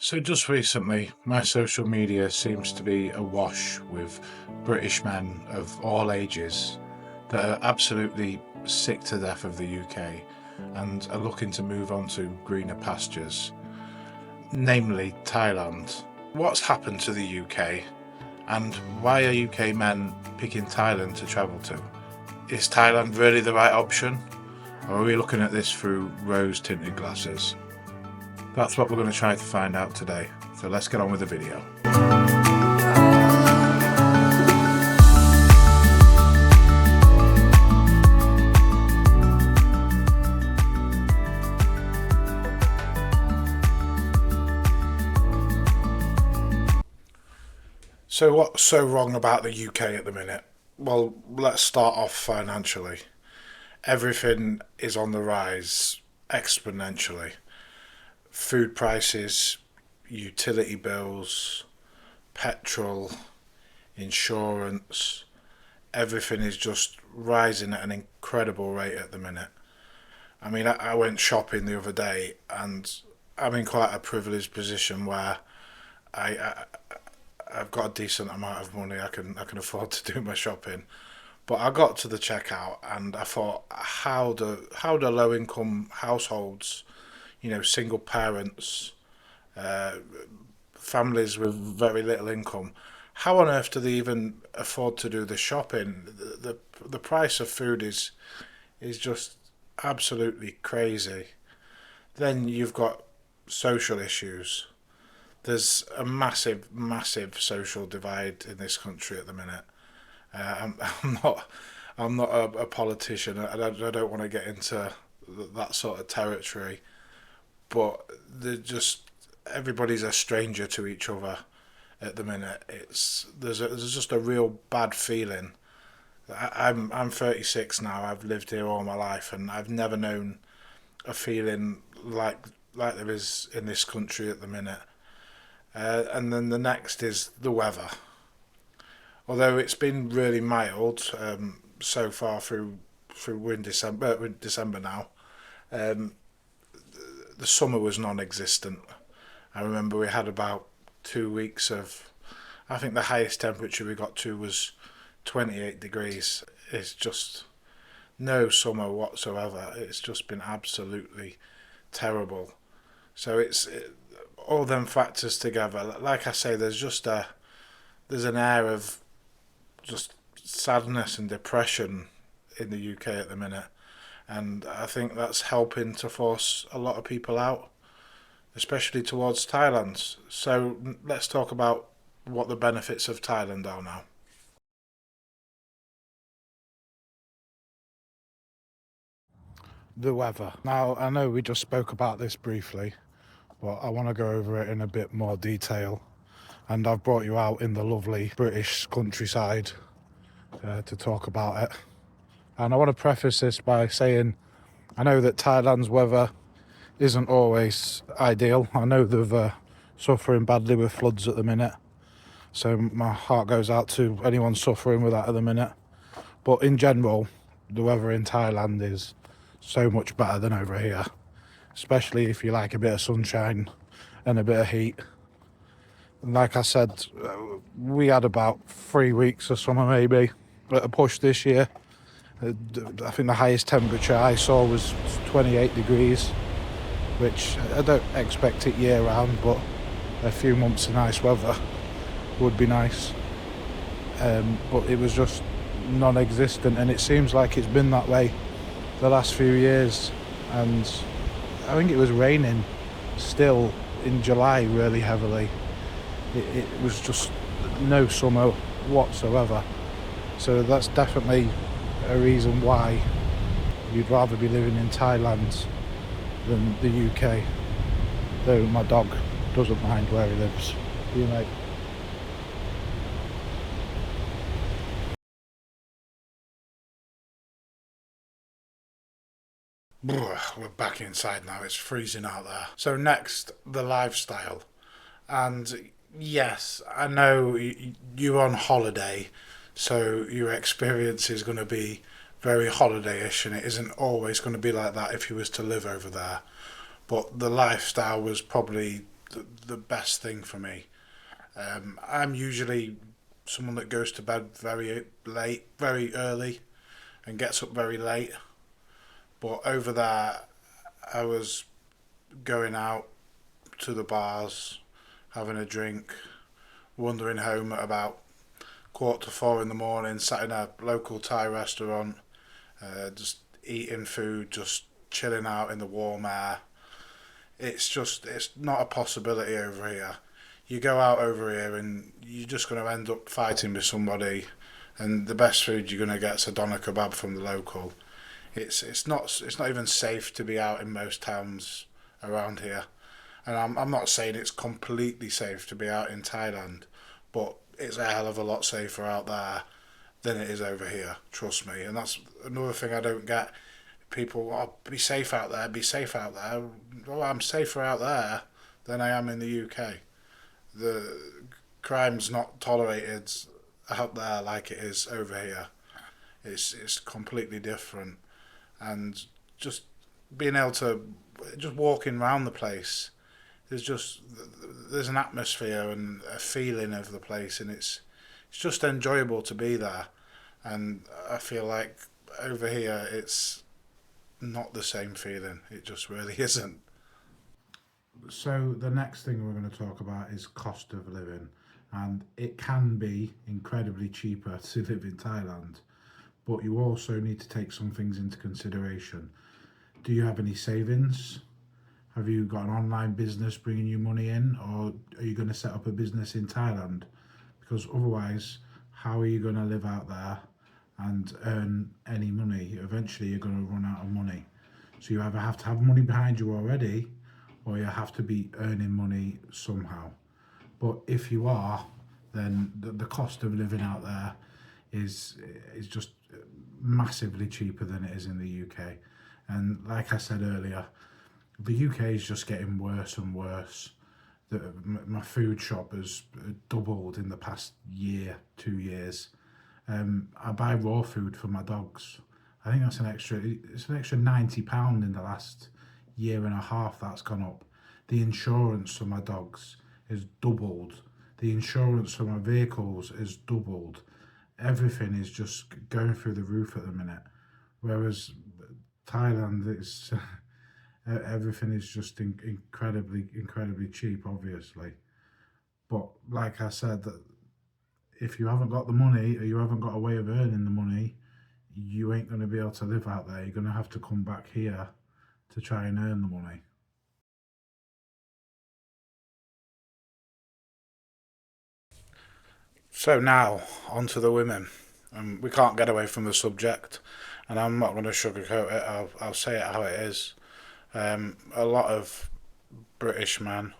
So just recently, my social media seems to be awash with British men of all ages that are absolutely sick to death of the UK and are looking to move on to greener pastures, namely Thailand. What's happened to the UK and why are UK men picking Thailand to travel to? Is Thailand really the right option, or are we looking at this through rose-tinted glasses? That's what we're going to try to find out today, so let's get on with the video. So what's so wrong about the UK at the minute? Well, let's start off financially. Everything is on the rise exponentially. Food prices, utility bills, petrol, insurance, everything is just rising at an incredible rate at the minute. I mean, I went shopping the other day and I'm in quite a privileged position where I I've got a decent amount of money. I can afford to do my shopping. But I got to the checkout and I thought, how do low income households, single parents, uh, families with very little income, how on earth do they even afford to do the shopping? The price of food is just absolutely crazy. Then you've got social issues. There's a massive, massive social divide in this country at the minute. I'm not, I'm not a politician. I don't want to get into that sort of territory. But they're just everybody's a stranger to each other at the minute. There's just a real bad feeling. I'm 36 now. I've lived here all my life, and I've never known a feeling like there is in this country at the minute. And then the next is the weather. Although it's been really mild so far through in December now, um, the summer was non-existent. I remember we had about 2 weeks of, I think the highest temperature we got to was 28 degrees. It's just no summer whatsoever. It's just been absolutely terrible. So all them factors together. Like I say, there's an air of just sadness and depression in the UK at the minute, and I think that's helping to force a lot of people out, especially towards Thailand. So let's talk about what the benefits of Thailand are now. The weather. Now, I know we just spoke about this briefly, but I want to go over it in a bit more detail. And I've brought you out in the lovely British countryside to talk about it. And I want to preface this by saying I know that Thailand's weather isn't always ideal. I know they're suffering badly with floods at the minute. So my heart goes out to anyone suffering with that at the minute. But in general, the weather in Thailand is so much better than over here, especially if you like a bit of sunshine and a bit of heat. And like I said, we had about 3 weeks of summer maybe at a push this year. I think the highest temperature I saw was 28 degrees, which I don't expect it year round, but a few months of nice weather would be nice. But it was just non-existent, and it seems like it's been that way the last few years. And I think it was raining still in July really heavily. It was just no summer whatsoever. So that's definitely a reason why you'd rather be living in Thailand than the UK. Though my dog doesn't mind where he lives. You mate. We're back inside now. It's freezing out there. So next, the lifestyle. And yes, I know you're on holiday, so your experience is going to be very holiday-ish, and it isn't always going to be like that if you was to live over there. But the lifestyle was probably the best thing for me. I'm usually someone that goes to bed very late, very early, and gets up very late. But over there, I was going out to the bars, having a drink, wandering home at about 3:45 in the morning, sat in a local Thai restaurant, just eating food, just chilling out in the warm air. It's not a possibility over here. You go out over here and you're just going to end up fighting with somebody, and the best food you're going to get is a doner kebab from the local. It's not even safe to be out in most towns around here, and I'm not saying it's completely safe to be out in Thailand, but it's a hell of a lot safer out there than it is over here. Trust me, and that's another thing I don't get. People, oh, be safe out there, be safe out there. Well, I'm safer out there than I am in the UK. The crime's not tolerated out there like it is over here. It's completely different, and just being able to just walking around the place, there's just there's an atmosphere and a feeling of the place, and it's just enjoyable to be there. And I feel like over here it's not the same feeling. It just really isn't. So the next thing we're going to talk about is cost of living, and it can be incredibly cheaper to live in Thailand, but you also need to take some things into consideration. Do you have any savings? Have you got an online business bringing you money in, or are you going to set up a business in Thailand? Because otherwise, how are you going to live out there and earn any money? Eventually, you're going to run out of money. So you either have to have money behind you already, or you have to be earning money somehow. But if you are, then the cost of living out there is just massively cheaper than it is in the UK. And like I said earlier, the UK is just getting worse and worse. My food shop has doubled in the past year, 2 years. I buy raw food for my dogs. I think it's an extra £90 in the last year and a half that's gone up. The insurance for my dogs is doubled. The insurance for my vehicles is doubled. Everything is just going through the roof at the minute. Whereas Thailand, it's everything is just incredibly cheap, obviously. But like I said, that if you haven't got the money or you haven't got a way of earning the money, you ain't going to be able to live out there. You're going to have to come back here to try and earn the money. So now, on to the women. We can't get away from the subject, and I'm not going to sugarcoat it. I'll say it how it is. A lot of British men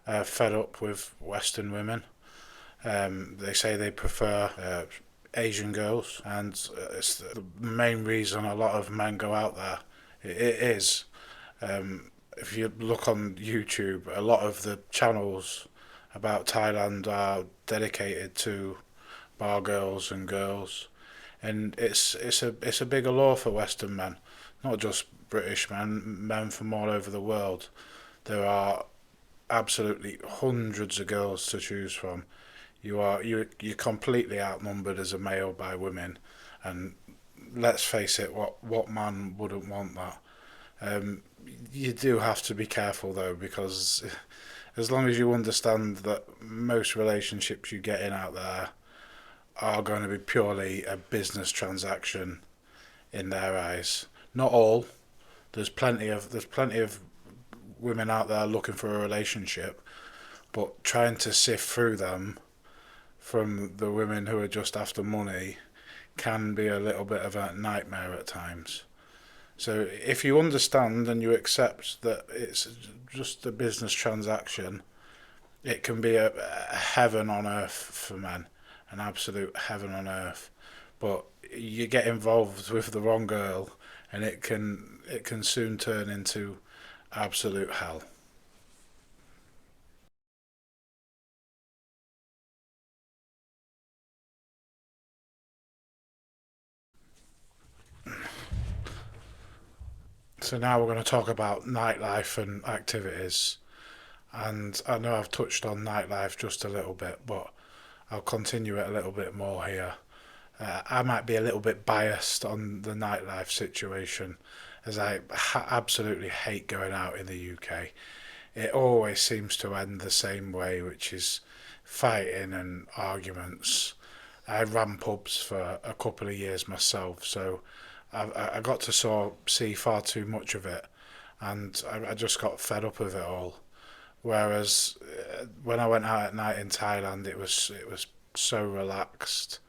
are fed up with Western women. They say they prefer Asian girls, and it's the main reason a lot of men go out there. It is. If you look on YouTube, a lot of the channels about Thailand are dedicated to bar girls and girls, and it's a big allure for Western men, not just British men, men from all over the world. There are absolutely hundreds of girls to choose from. You're completely outnumbered as a male by women, and let's face it, what man wouldn't want that? Um, you do have to be careful though, because as long as you understand that most relationships you get in out there are going to be purely a business transaction in their eyes. Not all. There's plenty of women out there looking for a relationship, but trying to sift through them from the women who are just after money can be a little bit of a nightmare at times. So if you understand and you accept that it's just a business transaction, it can be a heaven on earth for men, an absolute heaven on earth. But you get involved with the wrong girl, and it can soon turn into absolute hell. So now we're going to talk about nightlife and activities. And I know I've touched on nightlife just a little bit, but I'll continue it a little bit more here. I might be a little bit biased on the nightlife situation, as I absolutely hate going out in the UK. It always seems to end the same way, which is fighting and arguments. I ran pubs for a couple of years myself, so I got to see far too much of it, and I just got fed up with it all. Whereas when I went out at night in Thailand, it was so relaxed.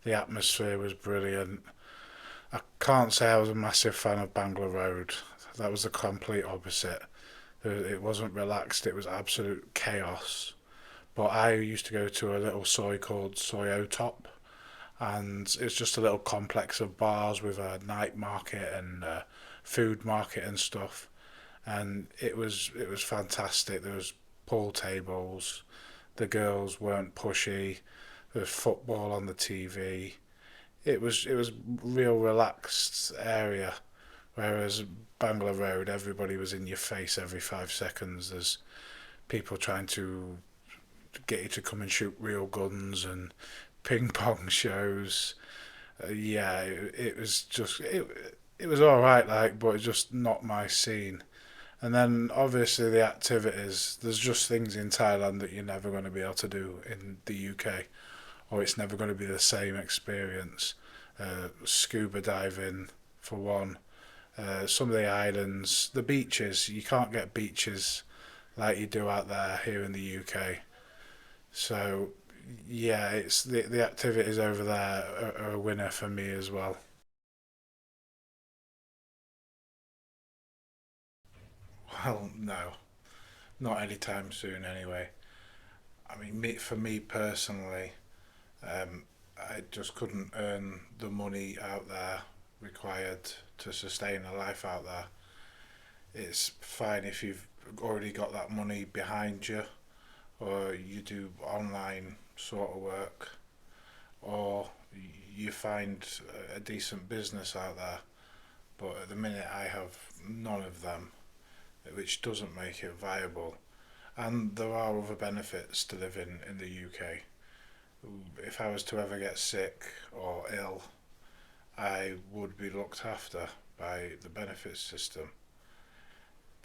The atmosphere was brilliant. I can't say I was a massive fan of Bangla Road. That was the complete opposite. It wasn't relaxed. It was absolute chaos. But I used to go to a little soy called Soy Top, and it's just a little complex of bars with a night market and food market and stuff. And it was fantastic. There was pool tables. The girls weren't pushy. There was football on the TV. It was real relaxed area. Whereas Bangla Road, everybody was in your face every 5 seconds. There's people trying to get you to come and shoot real guns and ping pong shows. Yeah, it was just it was all right, like, but it's just not my scene. And then obviously the activities. There's just things in Thailand that you're never going to be able to do in the UK, or it's never going to be the same experience. Scuba diving, for one. Some of the islands, the beaches. You can't get beaches like you do out there here in the UK. So yeah, it's the activities over there are a winner for me as well. Well, no, not anytime soon anyway. I mean, for me personally, um, I just couldn't earn the money out there required to sustain a life out there. It's fine if you've already got that money behind you, or you do online sort of work, or you find a decent business out there. But at the minute, I have none of them, which doesn't make it viable. And there are other benefits to living in the UK. If I was to ever get sick or ill, I would be looked after by the benefits system.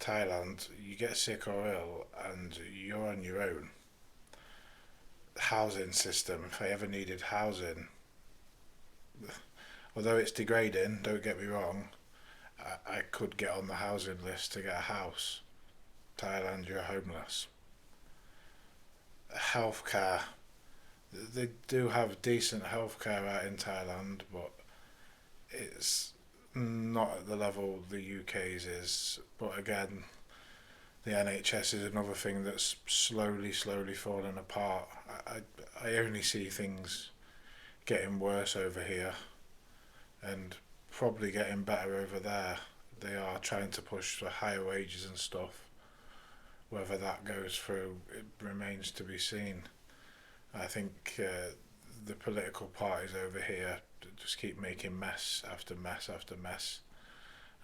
Thailand, you get sick or ill and you're on your own. Housing system, if I ever needed housing, although it's degrading, don't get me wrong, I could get on the housing list to get a house. Thailand, you're homeless. Healthcare, they do have decent healthcare out in Thailand, but it's not at the level the UK's is. But again, the NHS is another thing that's slowly falling apart. I only see things getting worse over here and probably getting better over there. They are trying to push for higher wages and stuff. Whether that goes through, it remains to be seen. I think the political parties over here just keep making mess after mess after mess,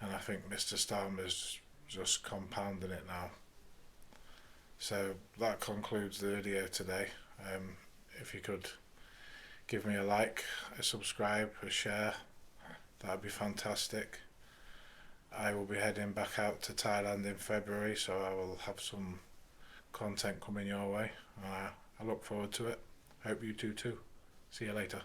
and I think Mr. Starmer's just compounding it now. So that concludes the video today. If you could give me a like, a subscribe, a share, that'd be fantastic. I will be heading back out to Thailand in February, so I will have some content coming your way. I look forward to it. Hope you do too. See you later.